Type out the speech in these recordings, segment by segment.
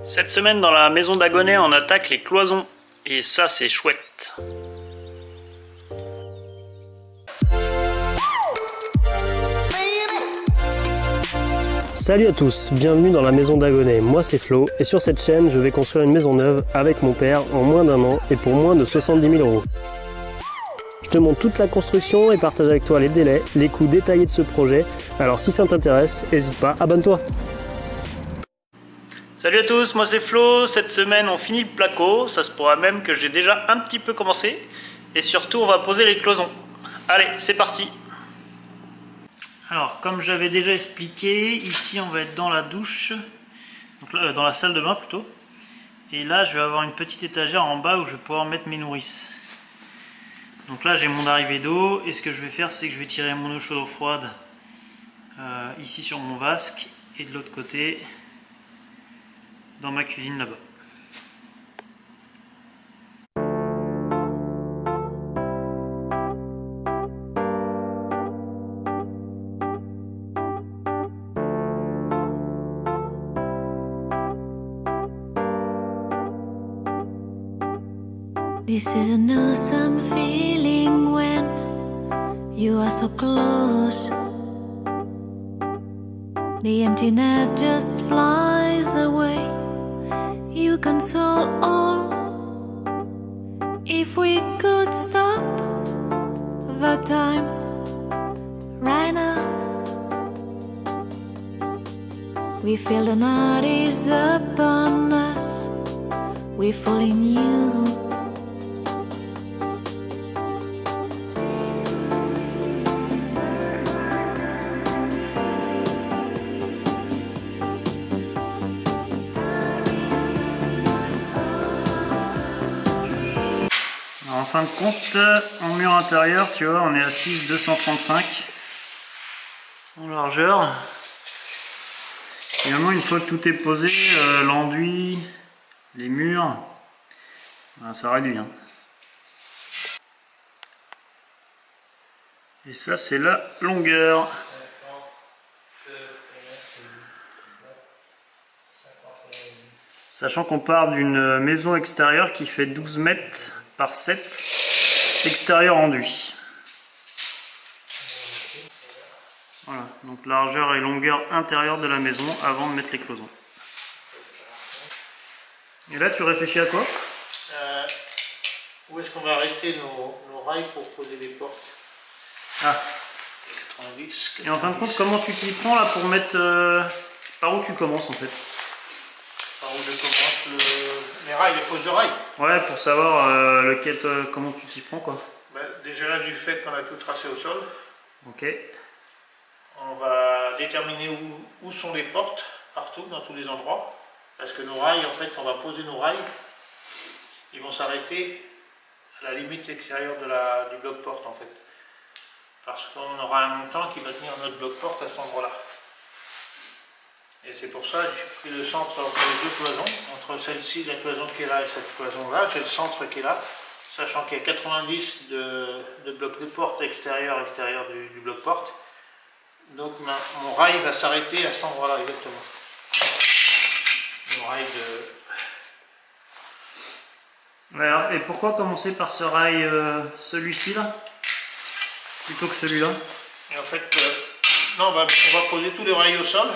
Cette semaine dans la maison d'Agonais, on attaque les cloisons. Et ça, c'est chouette. Salut à tous, bienvenue dans la maison d'Agonais. Moi c'est Flo et sur cette chaîne, je vais construire une maison neuve avec mon père en moins d'1 an et pour moins de 70 000 €. Je te montre toute la construction et partage avec toi les délais, les coûts détaillés de ce projet. Alors si ça t'intéresse, n'hésite pas, abonne-toi. Salut à tous, moi c'est Flo. Cette semaine on finit le placo, ça se pourra même que j'ai déjà un petit peu commencé. Et surtout on va poser les cloisons. Allez, c'est parti. Alors comme j'avais déjà expliqué, ici on va être dans la douche, donc là, dans la salle de bain plutôt. Et là je vais avoir une petite étagère en bas où je vais pouvoir mettre mes nourrices. Donc là j'ai mon arrivée d'eau et ce que je vais faire c'est que je vais tirer mon eau chaude ou froide ici sur mon vasque et de l'autre côté dans ma cuisine là-bas. This is an awesome feeling when you are so close. The emptiness just flies away. You console all. If we could stop the time right now, we feel the night is upon us. We fall in you. En fin de compte, en mur intérieur, tu vois, on est à 6,235 en largeur. Finalement, une fois que tout est posé, l'enduit, les murs, ça réduit. Hein. Et ça, c'est la longueur. Sachant qu'on part d'une maison extérieure qui fait 12 mètres par 7, extérieur enduit. Voilà, donc largeur et longueur intérieure de la maison avant de mettre les cloisons. Et là, tu réfléchis à quoi? Où est-ce qu'on va arrêter nos rails pour poser les portes? Ah. 90, 90. Et en fin de compte, comment tu t'y prends là pour mettre... par où tu commences en fait? Par où je commence les rails, les poses de rails? Ouais, pour savoir lequel, comment tu t'y prends quoi. Déjà là, du fait qu'on a tout tracé au sol, Ok. on va déterminer où sont les portes, partout, dans tous les endroits. Parce que nos rails, en fait, on va poser nos rails, ils vont s'arrêter à la limite extérieure du bloc-porte en fait. Parce qu'on aura un montant qui va tenir notre bloc-porte à cet endroit-là. Et c'est pour ça que j'ai pris le centre entre les deux cloisons, entre celle-ci, la cloison qui est là et cette cloison-là, j'ai le centre qui est là, sachant qu'il y a 90 de bloc de porte extérieur du bloc-porte. Donc mon rail va s'arrêter à cet endroit-là exactement. Mon rail de... Alors, et pourquoi commencer par ce rail, celui-ci là, plutôt que celui-là? Et en fait, non, on va poser tous les rails au sol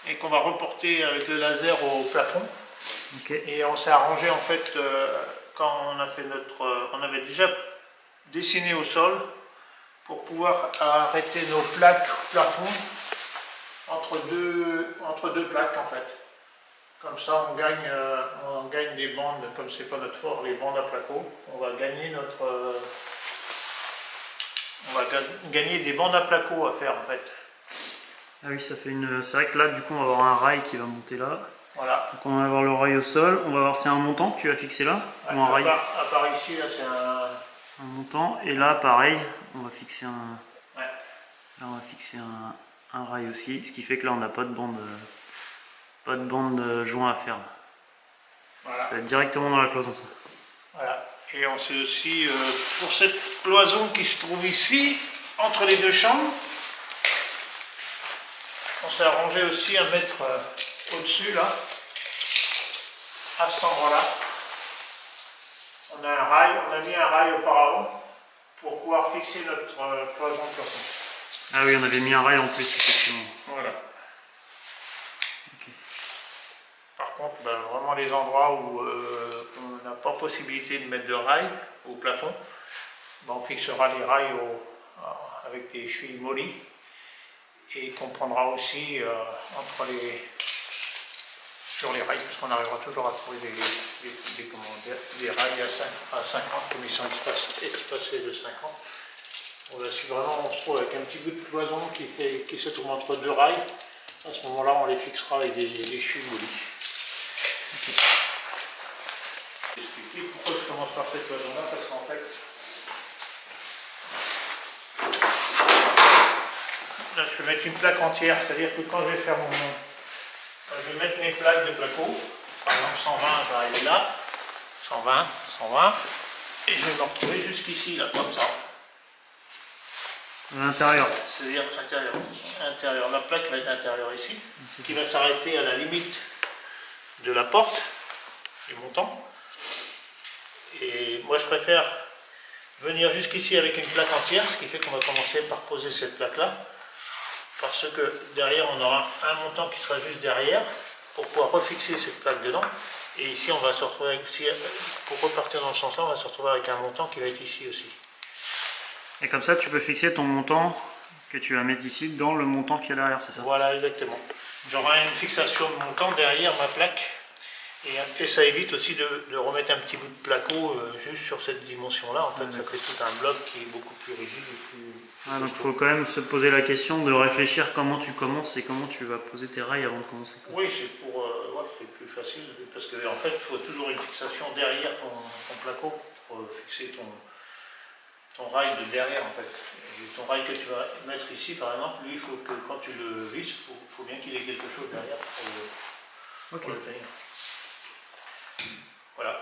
et qu'on va reporter avec le laser au plafond. Okay. Et on s'est arrangé en fait quand on a fait on avait déjà dessiné au sol pour pouvoir arrêter nos plaques au plafond entre deux plaques en fait. Comme ça on gagne des bandes, comme c'est pas notre fort, les bandes à placo, on va gagner des bandes à placo à faire en fait. Ah oui, ça fait une... C'est vrai que là, du coup, on va avoir un rail qui va monter là. Voilà. Donc on va avoir le rail au sol. On va voir, c'est un montant que tu as fixé là, Ouais, ou un rail. À part ici, là, c'est un montant. Et là, pareil, on va fixer un... Ouais. Là, on va fixer un rail aussi. Ce qui fait que là, on n'a pas de bande joint à faire. Voilà. Ça va être directement dans la cloison, ça. Voilà. Et on sait aussi, pour cette cloison qui se trouve ici, entre les deux chambres, on s'est arrangé aussi à mettre au-dessus, là, à cet endroit-là, on a un rail, on a mis un rail auparavant pour pouvoir fixer notre cloison de plafond. Ah oui, on avait mis un rail en plus, effectivement. Voilà. Okay. Par contre, ben, vraiment les endroits où on n'a pas possibilité de mettre de rail au plafond, ben, on fixera les rails avec des chevilles mollies et qu'on prendra aussi sur les rails, parce qu'on arrivera toujours à trouver des rails à 50 comme ils sont espacés de 50. Bon, là, si vraiment on se trouve avec un petit bout de cloison qui se trouve entre deux rails, à ce moment-là on les fixera avec des chevilles mollies. Okay. Je vais expliquer pourquoi je commence par cette cloison-là, parce qu'en fait, là je vais mettre une plaque entière, c'est-à-dire que quand je vais faire je vais mettre mes plaques de placo, par exemple 120, je vais arriver là, 120, 120, et je vais me retrouver jusqu'ici, là, comme ça. À l'intérieur. C'est-à-dire intérieur. La plaque va être intérieure ici, qui va s'arrêter à la limite de la porte, du montant. Et moi je préfère venir jusqu'ici avec une plaque entière, ce qui fait qu'on va commencer par poser cette plaque-là. Parce que derrière on aura un montant qui sera juste derrière pour pouvoir refixer cette plaque dedans, et ici on va se retrouver avec, pour repartir dans ce sens là, on va se retrouver avec un montant qui va être ici aussi. Et comme ça tu peux fixer ton montant que tu vas mettre ici dans le montant qui est derrière, c'est ça? Voilà, exactement. J'aurai une fixation de montant derrière ma plaque, et ça évite aussi de remettre un petit bout de placo juste sur cette dimension là. En fait, ça fait tout un bloc qui est beaucoup plus rigide et plus... donc il faut quand même se poser la question de réfléchir comment tu commences et comment tu vas poser tes rails avant de commencer. Oui, c'est pour c'est plus facile, parce qu'en fait il faut toujours une fixation derrière ton placo pour fixer ton rail de derrière en fait. Et ton rail que tu vas mettre ici par exemple, lui il faut que quand tu le visses, il faut bien qu'il ait quelque chose derrière pour le tenir. Voilà.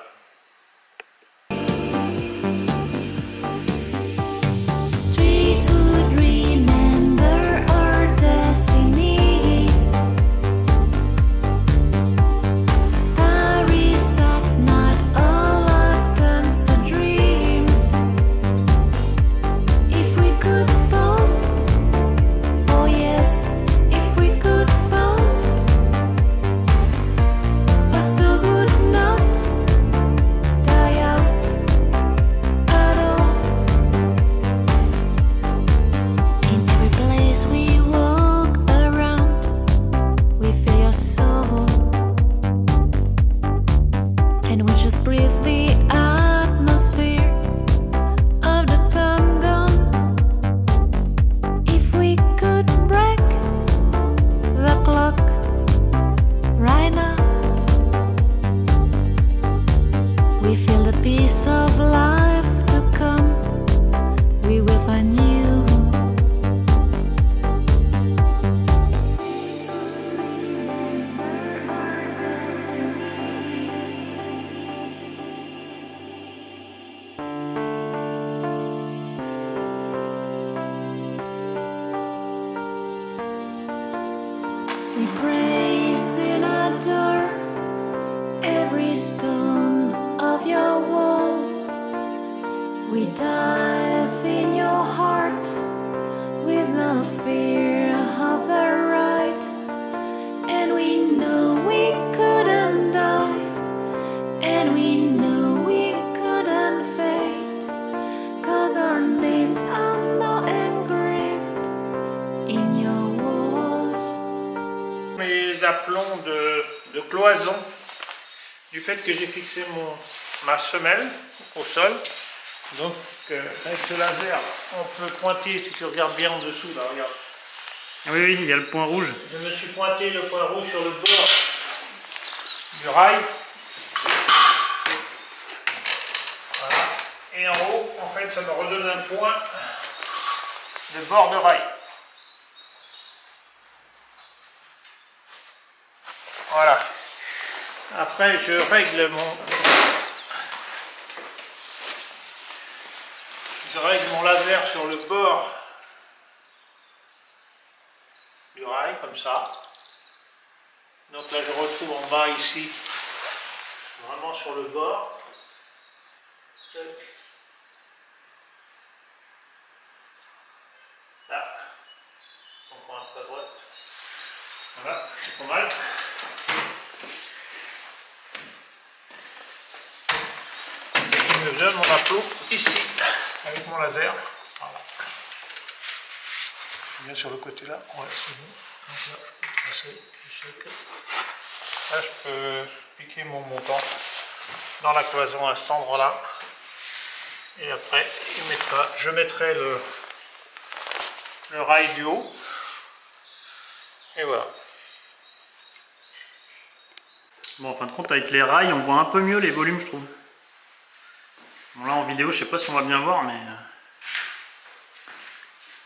We praise and adore every stone of your walls. We dive in your heart with no fear of the right. And we know we couldn't die, and we know we couldn't fade, 'cause our names are not engraved in your walls. Mes aplombs de cloison, du fait que j'ai fixé ma semelle au sol. Donc avec ce laser, on peut pointer, si tu regardes bien en dessous, là, regarde. Oui, oui, il y a le point rouge. Je me suis pointé le point rouge sur le bord du rail. Voilà. Et en haut, en fait, ça me redonne un point de bord de rail. Voilà. Après, je règle mon laser sur le bord du rail, comme ça. Donc là, je retrouve en bas ici vraiment sur le bord. Tac. Là. Encore un peu à droite. Voilà, c'est pas mal. Et je me donne mon aplomb ici, avec mon laser. Voilà. Bien sur le côté là, ouais, c'est bon. Donc là, je peux passer, je sais que... Là, je peux piquer mon montant dans la cloison à cet endroit-là. Et après, je mettrai le rail du haut. Et voilà. Bon, en fin de compte, avec les rails, on voit un peu mieux les volumes, je trouve. Bon, là, en vidéo, je sais pas si on va bien voir, mais...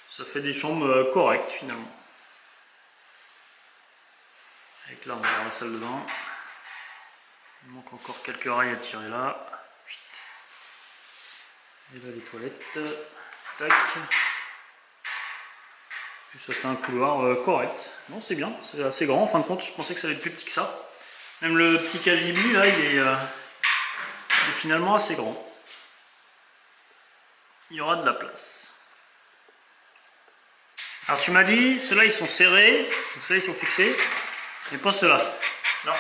ça fait des chambres correctes, finalement. Avec là, on va voir la salle de bain. Il manque encore quelques rails à tirer là. Et là, les toilettes. Tac. Et ça fait un couloir correct. Non, c'est bien, c'est assez grand. En fin de compte, je pensais que ça allait être plus petit que ça. Même le petit KGB, là, il est finalement assez grand. Il y aura de la place. Alors tu m'as dit, ceux-là ils sont serrés, ceux-là ils sont fixés, mais pas ceux-là. Non.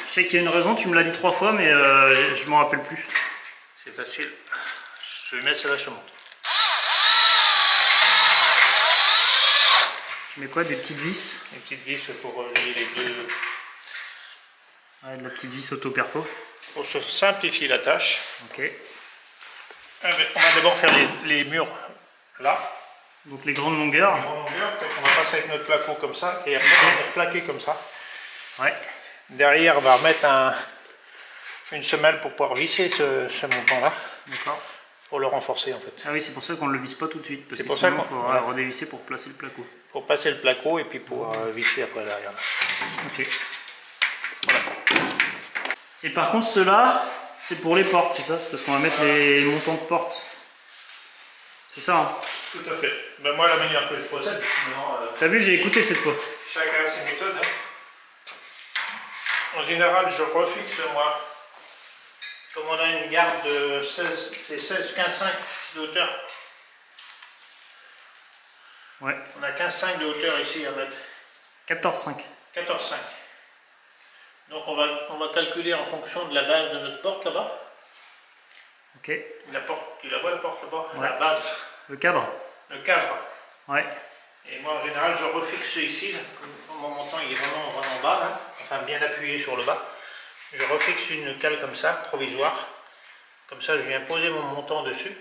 Je sais qu'il y a une raison, tu me l'as dit 3 fois, mais je m'en rappelle plus. C'est facile. Je mets celle-là, je te montre. Tu mets quoi? Des petites vis? Des petites vis pour relier les deux. Ouais, de la petite vis auto-perfo. Pour se simplifier la tâche. Ok. On va d'abord faire les murs là. Donc les grandes longueurs. Les grandes longueurs, on va passer avec notre placo comme ça et après on va venir plaquer comme ça. Ouais. Derrière, on va remettre une semelle pour pouvoir visser ce montant là. D'accord. Pour le renforcer en fait. Ah oui, c'est pour ça qu'on ne le visse pas tout de suite. Parce que sinon, il faudra redévisser pour placer le placo. Pour passer le placo et puis pour visser après derrière. Ok. Voilà. Et par contre, ceux-là, c'est pour les portes, c'est ça? C'est parce qu'on va mettre les montants de portes. C'est ça, hein? Tout à fait. Ben moi, la manière que je procède, t'as vu, j'ai écouté cette fois. Chacun a ses méthodes. Hein. En général, je refixe moi. Comme on a une garde de 15,5 de hauteur. Ouais. On a 15,5 de hauteur ici à mettre. 14,5. 14,5. Donc on va calculer en fonction de la base de notre porte là-bas. Ok. La porte, tu la vois la porte là-bas? Ouais. La base. Le cadre? Le cadre. Ouais. Et moi en général je refixe ici, là, comme mon montant il est vraiment bas, là, enfin bien appuyé sur le bas. Je refixe une cale comme ça, provisoire. Comme ça je viens poser mon montant dessus.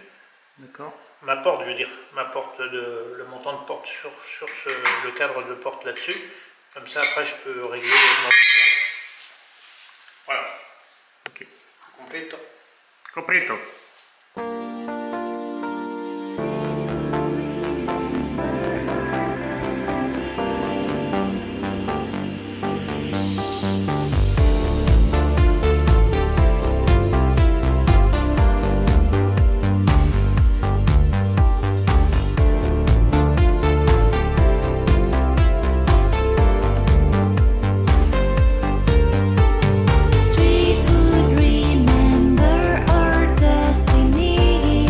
D'accord. Ma porte, je veux dire, le montant de porte sur le cadre de porte là-dessus. Comme ça après je peux régler le montant. Voilà. Ok. Completo. Completo. Streets would remember our destiny.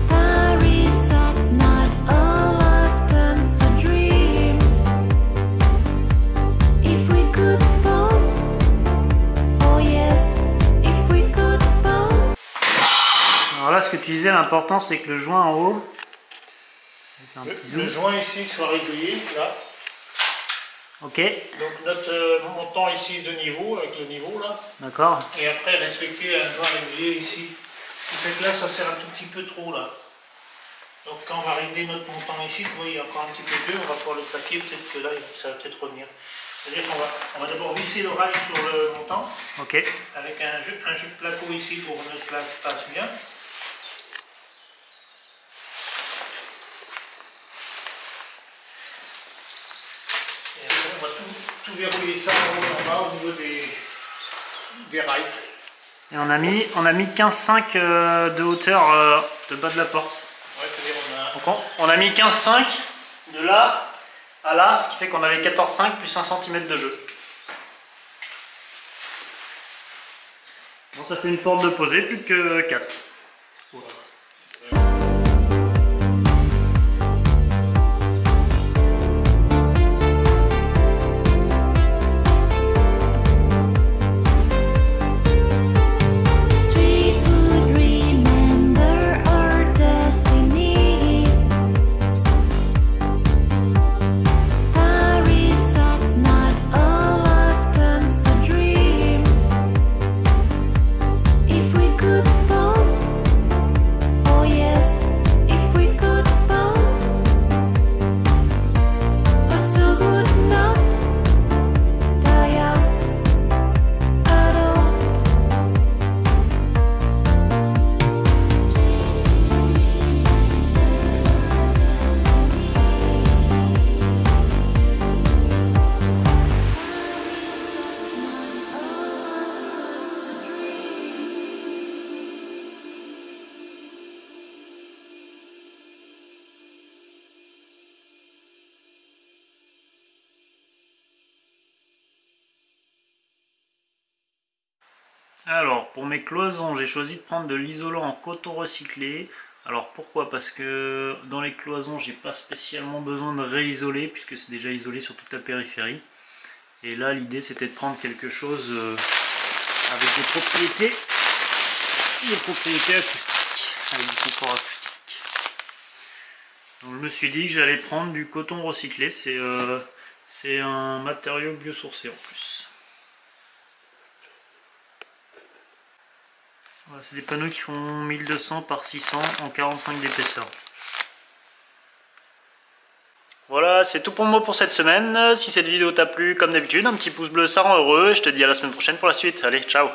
Paris at night, all life turns to dreams. If we could pause, oh yes, if we could pause. Alors là, ce que tu disais, l'important c'est que le joint en haut. Je vais faire un petit Le zoom. joint ici soit régulier, là. Ok. Donc notre montant ici de niveau, avec le niveau là. D'accord. Et après respecter un joint régulier ici. En fait là ça sert un tout petit peu trop là. Donc quand on va régler notre montant ici, tu vois il y a encore un petit peu plus, on va pouvoir le plaquer, peut-être que là ça va peut-être revenir. C'est-à-dire qu'on va d'abord visser le rail sur le montant. Ok. Avec un jus de placo ici pour que notre plaque passe bien. Et après, on va tout verrouiller ça en haut et en bas au niveau des rails. Et on a mis 15,5 de hauteur de bas de la porte. Ouais, c'est-à-dire Donc on a mis 15,5 de là à là, ce qui fait qu'on avait 14,5 plus 1 cm de jeu. ça fait une porte de posée, plus que 4 autres. Alors, pour mes cloisons, j'ai choisi de prendre de l'isolant en coton recyclé. Alors pourquoi? Parce que dans les cloisons, j'ai pas spécialement besoin de réisoler, puisque c'est déjà isolé sur toute la périphérie. Et là, l'idée, c'était de prendre quelque chose avec des propriétés acoustiques, avec du confort acoustique. Donc je me suis dit que j'allais prendre du coton recyclé, c'est un matériau biosourcé en plus. Voilà, c'est des panneaux qui font 1200 par 600 en 45 d'épaisseur. Voilà, c'est tout pour moi pour cette semaine. Si cette vidéo t'a plu, comme d'habitude, un petit pouce bleu, ça rend heureux. Et je te dis à la semaine prochaine pour la suite. Allez, ciao!